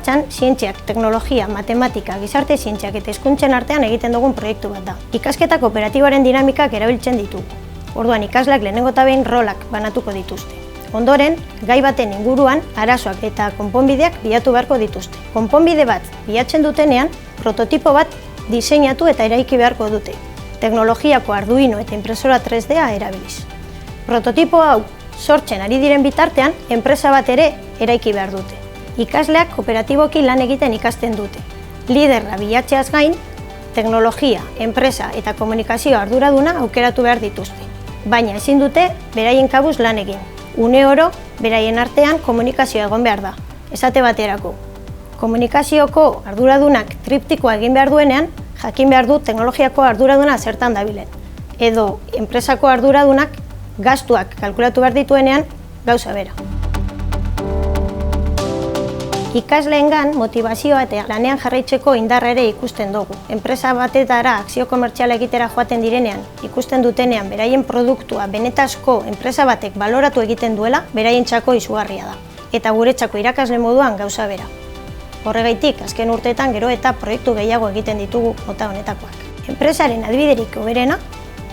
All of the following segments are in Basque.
martxan zientziak, teknologia, matematika, gizarte zientziak eta hizkuntzen artean egiten dugun proiektu bat da. Ikasketa kooperatiboaren dinamikak erabiltzen ditugu. Orduan ikasleak lehenengo eta behin rolak banatuko dituzte. Ondoren, gai baten inguruan arazoak eta konponbideak bilatu beharko dituzte. Konponbide bat bilatzen dutenean, prototipo bat diseinatu eta eraiki beharko dute. Teknologiako Arduino eta impresora 3D erabiliz. Prototipo hau sortzen ari diren bitartean, enpresa bat ere eraiki behar dute. Ikasleak kooperatiboki lan egiten ikasten dute. Liderra bilatzeaz gain, teknologia, enpresa eta komunikazio arduraduna aukeratu behar dituzte. Baina ezin dute beraien kabuz lan egin. Une oro, beraien artean komunikazioa egon behar da. Esate baterako, komunikazioko arduradunak triptikoa egin behar duenean, jakin behar du teknologiako arduraduna zertan dabilen. Edo, enpresako arduradunak gastuak kalkulatu behar dituenean, gauza bera. Ikasleengan motivazioa eta lanean jarraitzeko indarra ere ikusten dugu. Enpresa batetara akzio komertziala egitera joaten direnean, ikusten dutenean beraien produktua benetazko enpresa batek baloratu egiten duela, beraientzako izugarria da. Eta guretzako irakasle moduan gauza bera. Horregaitik, azken urteetan gero eta proiektu gehiago egiten ditugu mota honetakoak. Enpresaren adbiderik hoberena,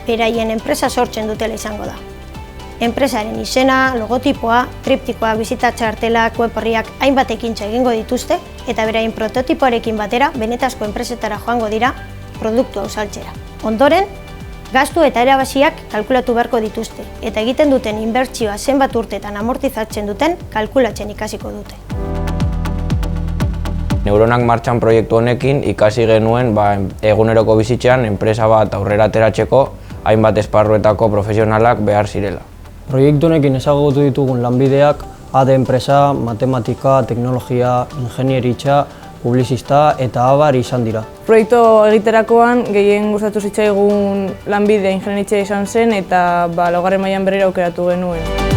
beraien enpresa sortzen dutela izango da. Enpresaren izena, logotipoa, triptikoa, bizita txartelak, web orriak hainbat ekintza egingo dituzte eta beraien prototipoarekin batera benetazko enpresetara joango dira produktua saltzera. Ondoren, gastu eta erabaziak kalkulatu beharko dituzte eta egiten duten inbertsioa zenbat urteetan amortizatzen duten kalkulatzen ikasiko dute. Neuronak martxan proiektu honekin ikasi genuen eguneroko bizitzean enpresa bat aurrera ateratzeko hainbat esparruetako profesionalak behar zirela. Proiektu honekin ezagutu ditugun lanbideak ADE enpresa, matematika, teknologia, ingenieritza, publizista eta abar izan dira. Proiektu egiterakoan gehien gustatu zitzaigun lanbidea ingeniaritza izan zen eta laugarren mailan berriro aukeratu genuen.